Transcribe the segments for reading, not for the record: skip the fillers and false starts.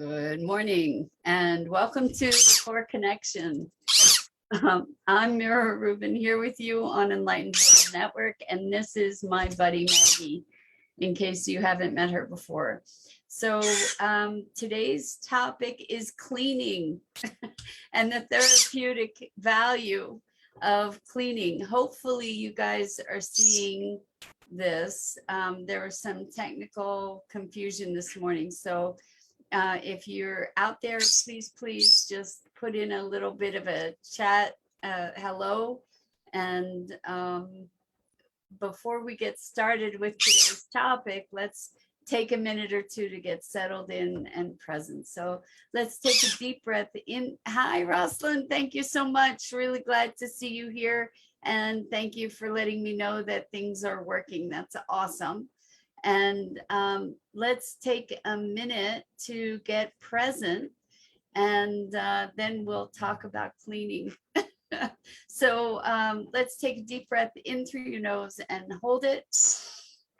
Good morning and welcome to the Core Connection. I'm Mira Rubin here with you on Enlightened World Network, and this is my buddy Maggie, in case you haven't met her before. So today's topic is cleaning and the therapeutic value of cleaning. Hopefully you guys are seeing this. There was some technical confusion this morning, so if you're out there, please just put in a little bit of a chat, hello. And before we get started with today's topic, let's take a minute or two to get settled in and present. So let's take a deep breath in. Hi, Rosalind. Thank you so much. Really glad to see you here. And thank you for letting me know that things are working. That's awesome. And let's take a minute to get present, and then we'll talk about cleaning. So let's take a deep breath in through your nose and hold it.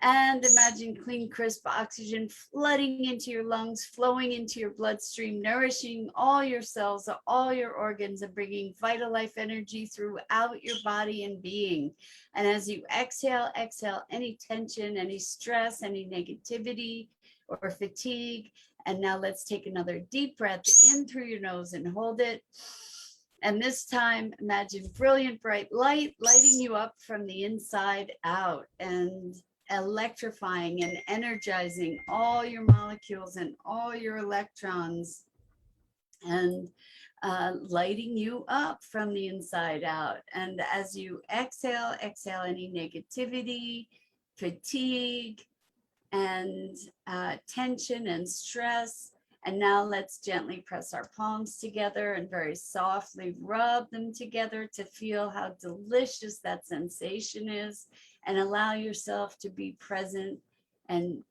And imagine clean, crisp oxygen flooding into your lungs, flowing into your bloodstream, nourishing all your cells, all your organs, and bringing vital life energy throughout your body and being. And as you exhale any tension, any stress, any negativity or fatigue. And now let's take another deep breath in through your nose and hold it. And this time, imagine brilliant, bright light lighting you up from the inside out and electrifying and energizing all your molecules and all your electrons, and lighting you up from the inside out. And as you exhale any negativity, fatigue, and tension and stress. And now let's gently press our palms together and very softly rub them together to feel how delicious that sensation is, and allow yourself to be present and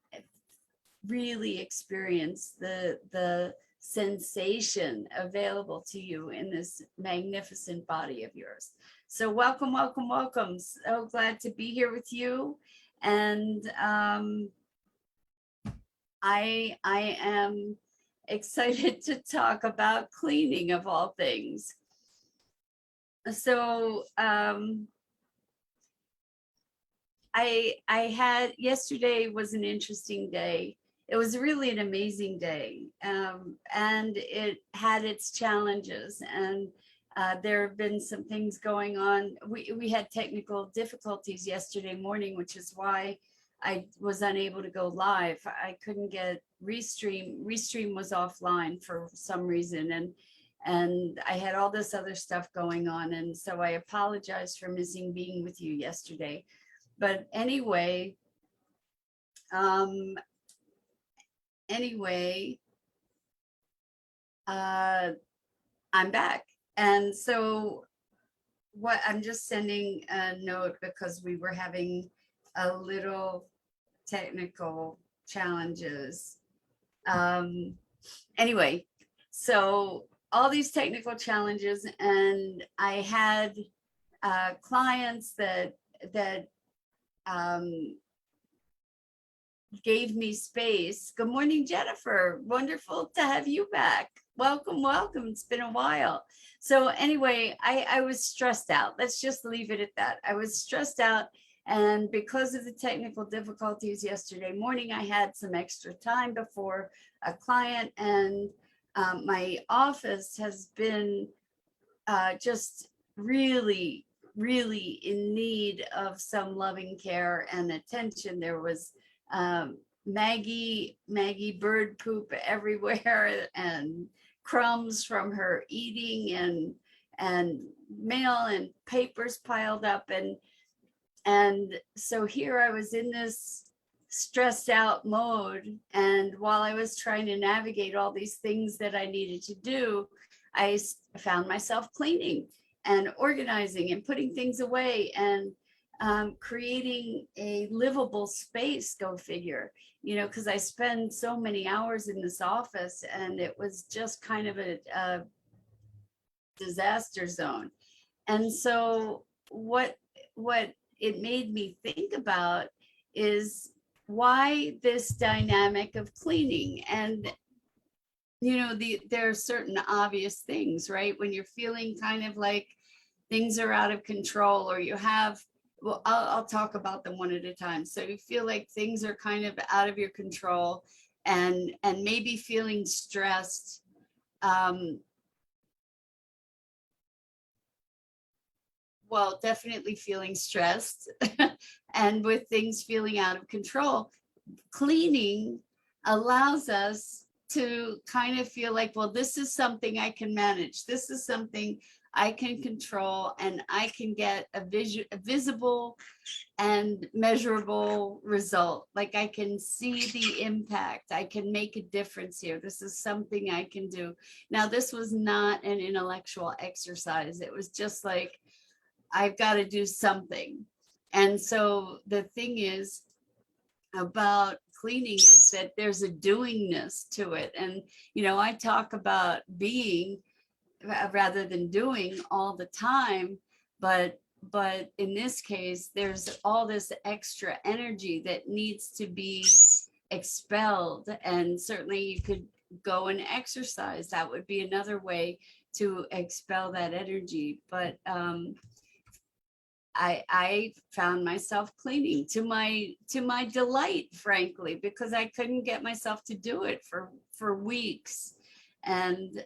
really experience the sensation available to you in this magnificent body of yours. So welcome. So glad to be here with you. And I am excited to talk about cleaning, of all things. So I had, yesterday was an interesting day. It was really an amazing day, and it had its challenges, and there have been some things going on. We had technical difficulties yesterday morning, which is why I was unable to go live. I couldn't get Restream. Restream was offline for some reason, and I had all this other stuff going on, and so I apologize for missing being with you yesterday. But anyway, I'm back. And so I'm just sending a note because we were having a little technical challenges. Anyway, so all these technical challenges, and I had clients that gave me space. Good morning, Jennifer. Wonderful to have you back. Welcome. It's been a while. So anyway, I was stressed out. Let's just leave it at that. I was stressed out, and because of the technical difficulties yesterday morning, I had some extra time before a client, and my office has been just really in need of some loving care and attention. There was Maggie bird poop everywhere, and crumbs from her eating, and mail and papers piled up, and so here I was in this stressed out mode, and while I was trying to navigate all these things that I needed to do, I found myself cleaning and organizing and putting things away, and creating a livable space, go figure, because I spend so many hours in this office, and it was just kind of a disaster zone. And so what it made me think about is why this dynamic of cleaning. And there are certain obvious things, right? When you're feeling kind of like things are out of control, or you have, well, I'll talk about them one at a time. So you feel like things are kind of out of your control, and maybe feeling stressed. Well, definitely feeling stressed and with things feeling out of control, cleaning allows us to kind of feel like, well, this is something I can manage. This is something I can control, and I can get a visible and measurable result. Like, I can see the impact. I can make a difference here. This is something I can do. Now, this was not an intellectual exercise. It was just like, I've got to do something. And so the thing is about cleaning is that there's a doingness to it. And, I talk about being rather than doing all the time, but in this case, there's all this extra energy that needs to be expelled. And certainly you could go and exercise. That would be another way to expel that energy. But I found myself cleaning to my delight, frankly, because I couldn't get myself to do it for weeks. And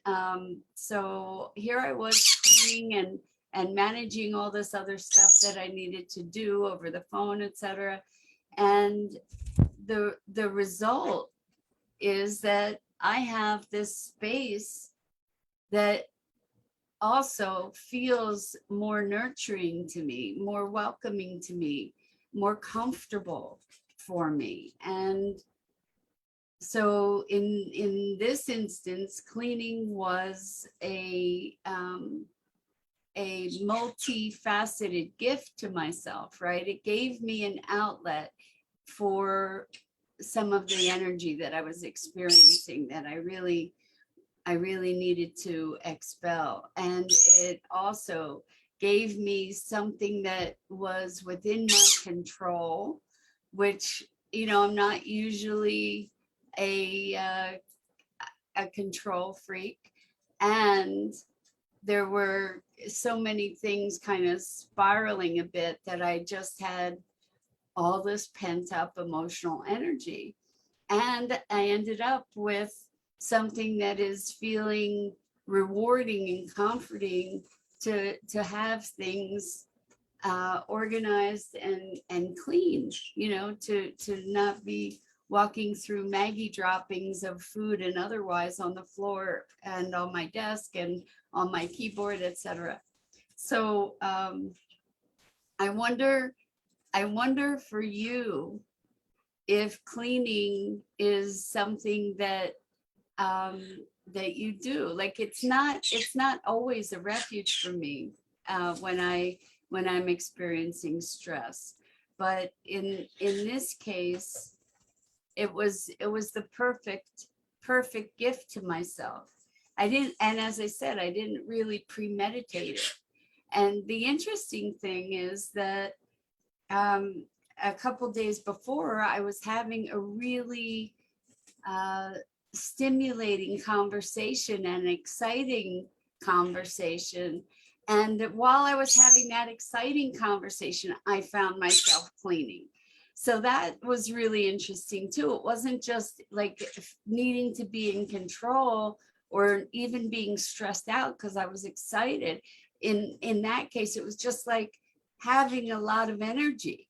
so here I was cleaning and managing all this other stuff that I needed to do over the phone, etc. And the result is that I have this space that also feels more nurturing to me, more welcoming to me, more comfortable for me. And so in this instance, cleaning was a multifaceted gift to myself, right? It gave me an outlet for some of the energy that I was experiencing that I really needed to expel. And it also gave me something that was within my control, which, I'm not usually a control freak. And there were so many things kind of spiraling a bit that I just had all this pent up emotional energy. And I ended up with something that is feeling rewarding and comforting to have things organized and clean, to not be walking through Maggie droppings of food and otherwise on the floor and on my desk and on my keyboard, etc. So I wonder for you if cleaning is something that that you do. Like, it's not always a refuge for me when I'm experiencing stress, but in this case, it was the perfect gift to myself. And as I said, I didn't really premeditate it. And the interesting thing is that a couple days before, I was having a really stimulating conversation and exciting conversation. And while I was having that exciting conversation, I found myself cleaning. So that was really interesting too. It wasn't just like needing to be in control or even being stressed out because I was excited. In that case, it was just like having a lot of energy,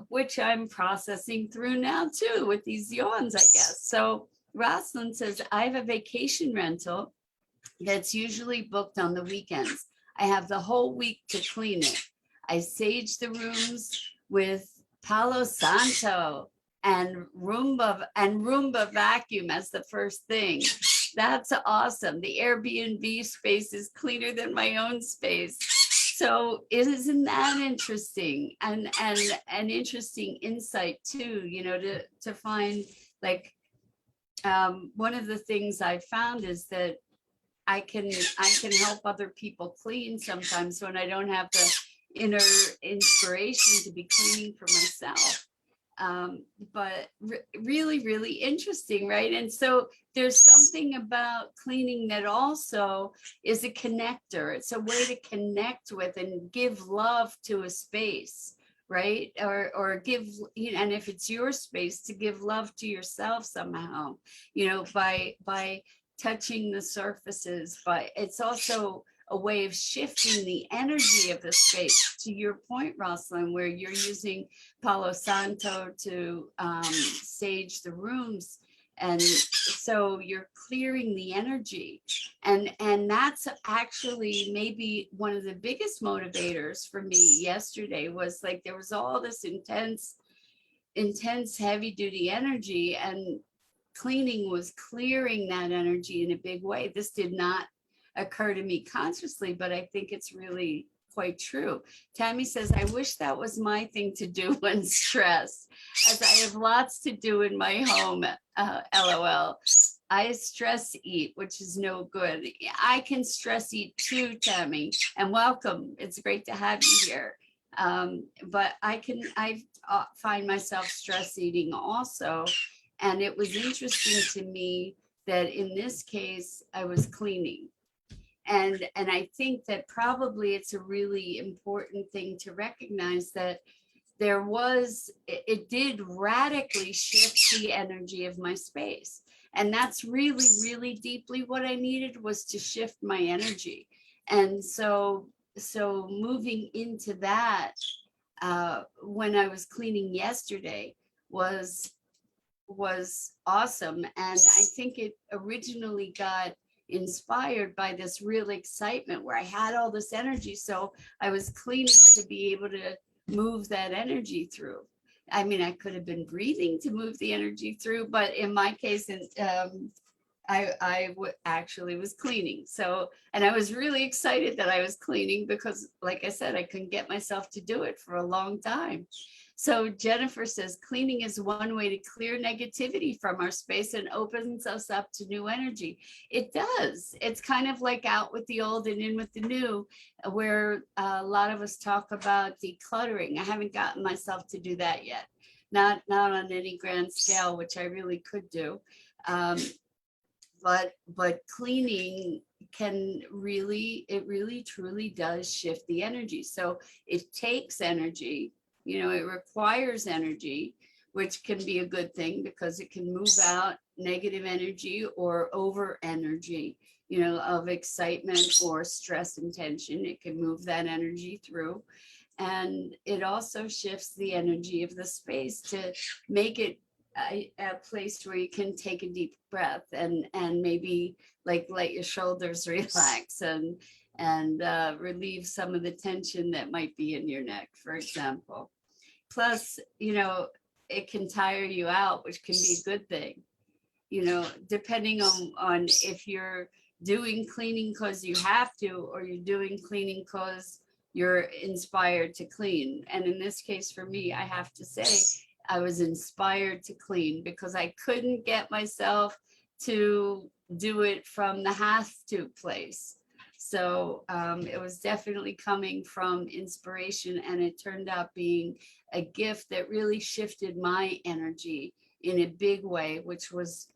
which I'm processing through now too with these yawns, I guess. So Rosalind says, I have a vacation rental that's usually booked on the weekends. I have the whole week to clean it. I sage the rooms with Palo Santo and Roomba vacuum as the first thing. That's awesome. The Airbnb space is cleaner than my own space. So isn't that interesting? And an interesting insight too, to find, like, one of the things I found is that I can help other people clean sometimes when I don't have the inner inspiration to be cleaning for myself. but really, really interesting, right? And so there's something about cleaning that also is a connector. It's a way to connect with and give love to a space, right? Or give, you know, and if it's your space, to give love to yourself somehow, you know, by touching the surfaces. But it's also a way of shifting the energy of the space, to your point, Rosalind, where you're using Palo Santo to sage the rooms. And so you're clearing the energy. And that's actually maybe one of the biggest motivators for me yesterday. Was like, there was all this intense heavy duty energy, and cleaning was clearing that energy in a big way. This did not occur to me consciously, but I think it's really quite true. Tammy says, I wish that was my thing to do when stressed, as I have lots to do in my home. LOL. I stress eat, which is no good. I can stress eat too, Tammy, and welcome. It's great to have you here. But I find myself stress eating also. And it was interesting to me that in this case, I was cleaning. And I think that probably it's a really important thing to recognize that it did radically shift the energy of my space. And that's really, really deeply what I needed, was to shift my energy. And so moving into that, when I was cleaning yesterday, was awesome. And I think it originally got inspired by this real excitement where I had all this energy. So I was cleaning to be able to move that energy through. I mean, I could have been breathing to move the energy through, but in my case, I actually was cleaning. So, and I was really excited that I was cleaning because, like I said, I couldn't get myself to do it for a long time. So Jennifer says, cleaning is one way to clear negativity from our space and opens us up to new energy. It does. It's kind of like out with the old and in with the new, where a lot of us talk about decluttering. I haven't gotten myself to do that yet. Not on any grand scale, which I really could do. But cleaning it really truly does shift the energy. So it takes energy, it requires energy, which can be a good thing because it can move out negative energy or over energy, of excitement or stress and tension. It can move that energy through. And it also shifts the energy of the space to make it a place where you can take a deep breath and maybe like let your shoulders relax and relieve some of the tension that might be in your neck, for example. Plus, it can tire you out, which can be a good thing, depending on if you're doing cleaning because you have to, or you're doing cleaning because you're inspired to clean. And in this case, for me, I have to say, I was inspired to clean because I couldn't get myself to do it from the have to place. So it was definitely coming from inspiration, and it turned out being a gift that really shifted my energy in a big way, which was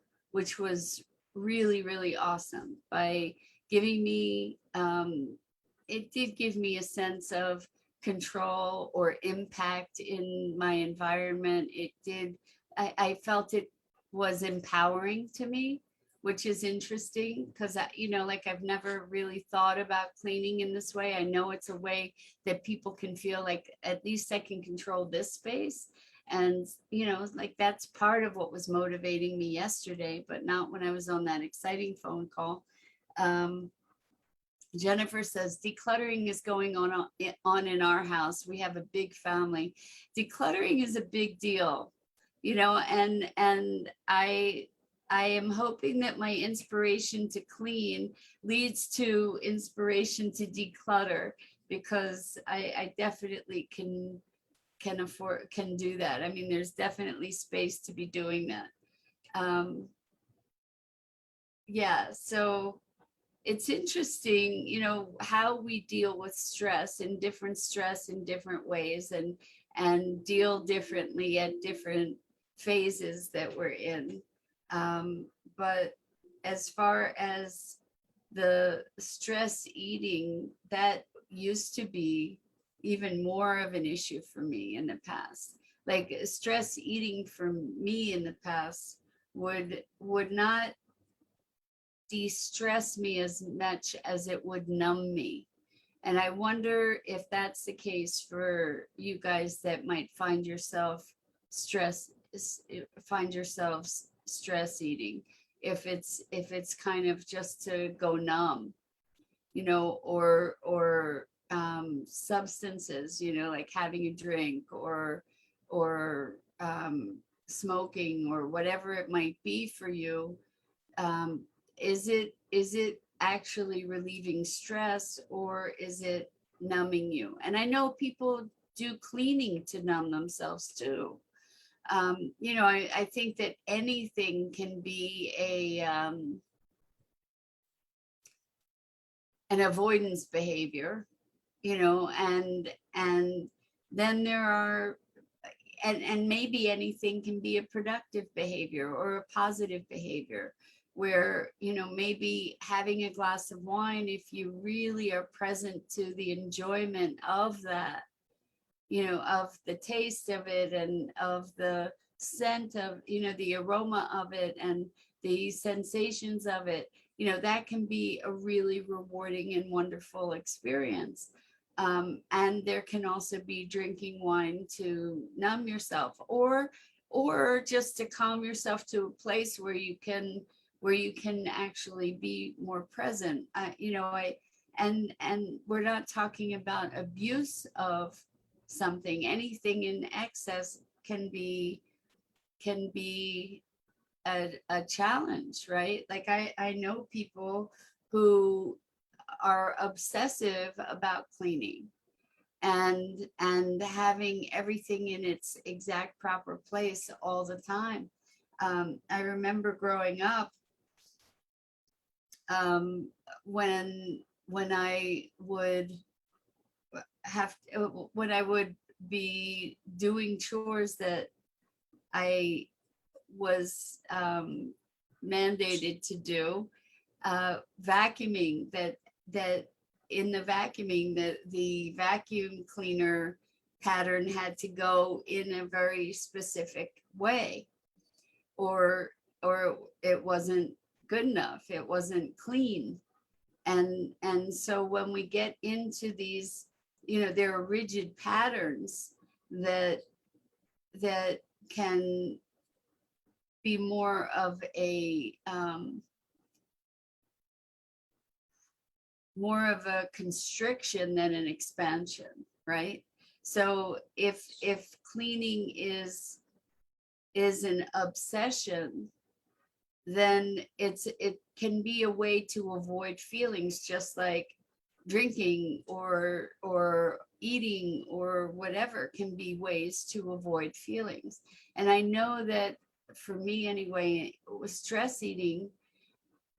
really, really awesome. By giving me, it did give me a sense of control or impact in my environment. I felt it was empowering to me, which is interesting because I've never really thought about cleaning in this way. I know it's a way that people can feel like at least I can control this space. And, like that's part of what was motivating me yesterday, but not when I was on that exciting phone call. Jennifer says, decluttering is going on in our house. We have a big family. Decluttering is a big deal, and I am hoping that my inspiration to clean leads to inspiration to declutter, because I definitely can do that. I mean, there's definitely space to be doing that. Yeah, so it's interesting, how we deal with stress in different ways, and deal differently at different phases that we're in. But as far as the stress eating, that used to be even more of an issue for me in the past. Like stress eating for me in the past would not de-stress me as much as it would numb me. And I wonder if that's the case for you guys that might find yourself stress, find yourselves stress eating. If it's kind of just to go numb, or substances, like having a drink or smoking or whatever it might be for you. Um, is it actually relieving stress, or is it numbing you? And I know people do cleaning to numb themselves too. I think that anything can be an avoidance behavior, and then there are, and maybe anything can be a productive behavior or a positive behavior, where maybe having a glass of wine, if you really are present to the enjoyment of that, of the taste of it and of the scent of, the aroma of it and the sensations of it, that can be a really rewarding and wonderful experience. And there can also be drinking wine to numb yourself, or just to calm yourself to a place where you can actually be more present. And we're not talking about abuse of something. Anything in excess can be a challenge, right? Like I know people who are obsessive about cleaning and having everything in its exact proper place all the time. I remember growing up, um, when I would be doing chores that I was mandated to do, vacuuming, that in the vacuuming, the vacuum cleaner pattern had to go in a very specific way, or it wasn't good enough, it wasn't clean. And so when we get into these, there are rigid patterns that can be more of a constriction than an expansion, right? So if cleaning is an obsession, then it can be a way to avoid feelings, just like drinking or eating or whatever can be ways to avoid feelings. And I know that for me anyway, with stress eating,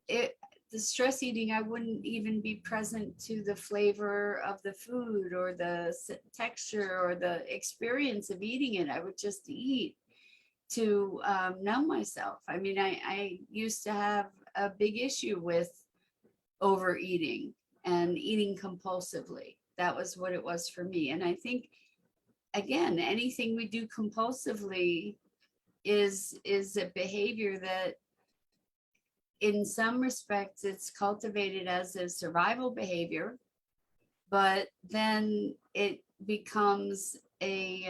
the stress eating, I wouldn't even be present to the flavor of the food or the texture or the experience of eating it. I would just eat to numb myself. I mean, I used to have a big issue with overeating and eating compulsively. That was what it was for me. And I think, again, anything we do compulsively is a behavior that, in some respects, it's cultivated as a survival behavior, but then it becomes a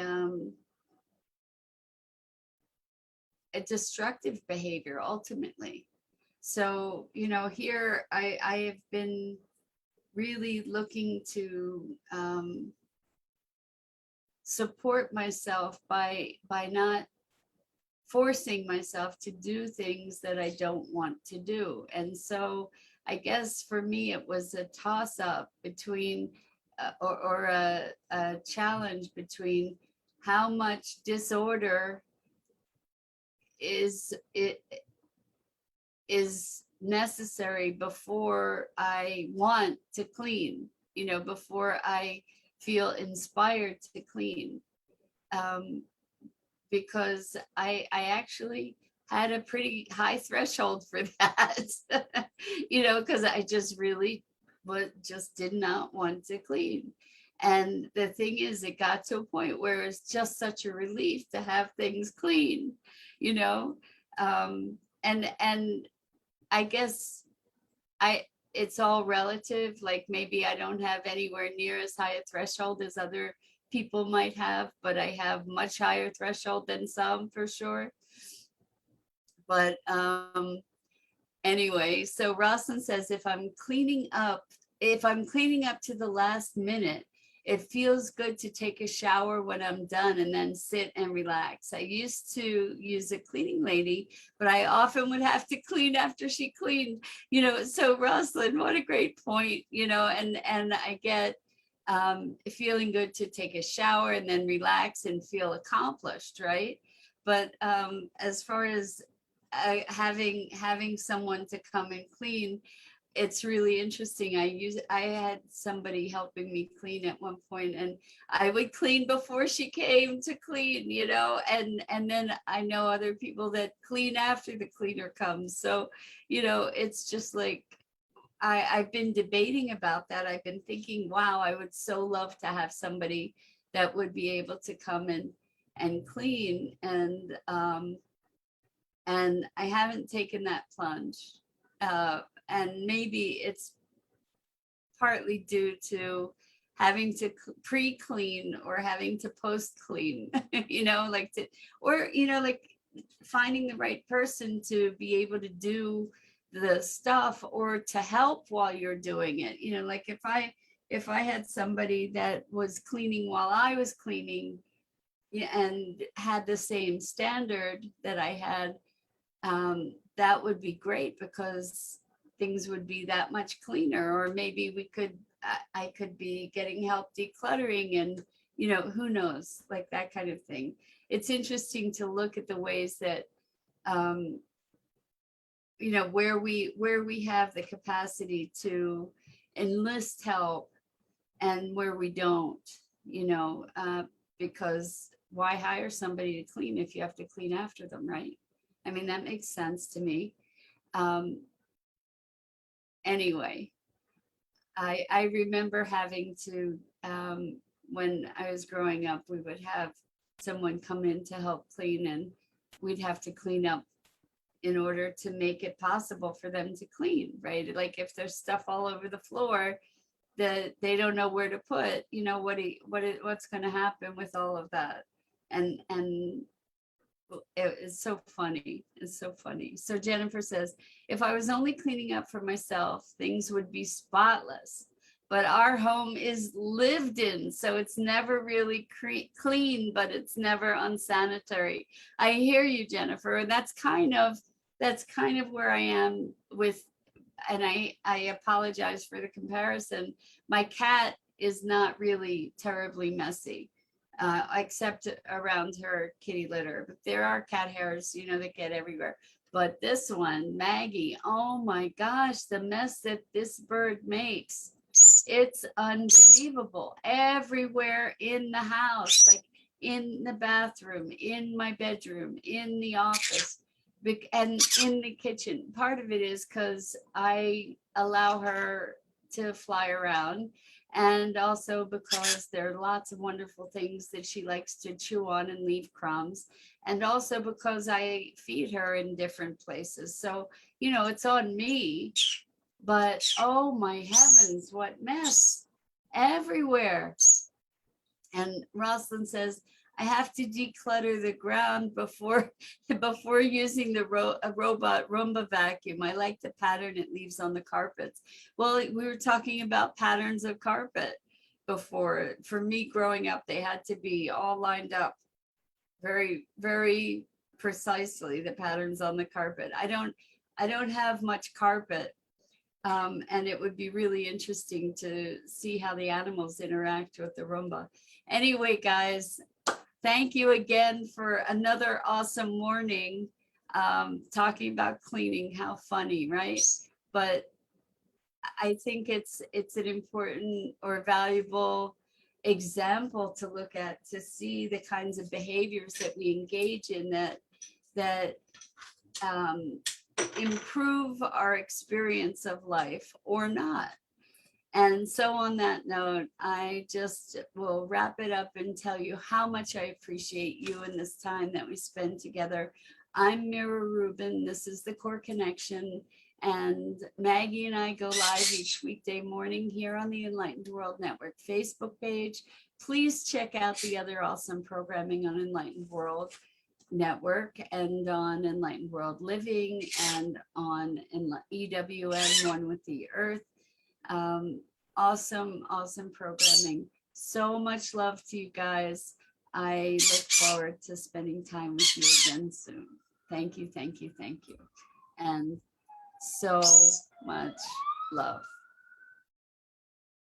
destructive behavior ultimately. So, here I have been really looking to support myself by not forcing myself to do things that I don't want to do. And so I guess for me, it was a toss up between or a challenge between how much disorder is necessary before I want to clean, before I feel inspired to clean. because I actually had a pretty high threshold for that, because I just really just did not want to clean. And the thing is, it got to a point where it's just such a relief to have things clean, you know. And I guess I it's all relative. Like maybe I don't have anywhere near as high a threshold as other people might have, but I have much higher threshold than some for sure. But anyway, so Rosalind says if I'm cleaning up to the last minute, it feels good to take a shower when I'm done and then sit and relax. I used to use a cleaning lady, but I often would have to clean after she cleaned, So Rosalind, what a great point, and I get feeling good to take a shower and then relax and feel accomplished, right? But as far as having someone to come and clean, it's really interesting. I had somebody helping me clean at one point, and I would clean before she came to clean, and then I know other people that clean after the cleaner comes. So, it's just like I've been debating about that. I've been thinking, wow, I would so love to have somebody that would be able to come and clean, and I haven't taken that plunge. And maybe it's partly due to having to pre-clean or having to post-clean, like finding the right person to be able to do the stuff or to help while you're doing it. Like if I had somebody that was cleaning while I was cleaning, and had the same standard that I had, that would be great because things would be that much cleaner. Or maybe I could be getting help decluttering, and who knows, like that kind of thing. It's interesting to look at the ways that where we have the capacity to enlist help and where we don't, because why hire somebody to clean if you have to clean after them, right? I mean, that makes sense to me. Anyway, I remember having to, when I was growing up, we would have someone come in to help clean, and we'd have to clean up in order to make it possible for them to clean, right? Like if there's stuff all over the floor that they don't know where to put, what's going to happen with all of that? And it's so funny. It's so funny. So Jennifer says, if I was only cleaning up for myself, things would be spotless. But our home is lived in, so it's never really clean, but it's never unsanitary. I hear you, Jennifer. And that's kind of where I am with, and I apologize for the comparison. My cat is not really terribly messy. Except around her kitty litter. But there are cat hairs, that get everywhere. But this one, Maggie, oh my gosh, the mess that this bird makes, it's unbelievable. Everywhere in the house, like in the bathroom, in my bedroom, in the office, and in the kitchen. Part of it is because I allow her to fly around, and also because there are lots of wonderful things that she likes to chew on and leave crumbs, and also because I feed her in different places. So, it's on me, but oh my heavens, what mess everywhere. And Rosalind says, I have to declutter the ground before using the robot Roomba vacuum. I like the pattern it leaves on the carpets. Well, we were talking about patterns of carpet before. For me growing up, they had to be all lined up very, very precisely, the patterns on the carpet. I don't have much carpet. And it would be really interesting to see how the animals interact with the Roomba. Anyway, guys, thank you again for another awesome morning, talking about cleaning. How funny, right? But I think it's an important or valuable example to look at, to see the kinds of behaviors that we engage in that improve our experience of life or not. And so on that note, I just will wrap it up and tell you how much I appreciate you and this time that we spend together. I'm Mira Rubin. This is the Core Connection. And Maggie and I go live each weekday morning here on the Enlightened World Network Facebook page. Please check out the other awesome programming on Enlightened World Network and on Enlightened World Living and on EWN One with the Earth. Awesome programming. So much love to you guys. I look forward to spending time with you again soon. Thank you. And so much love.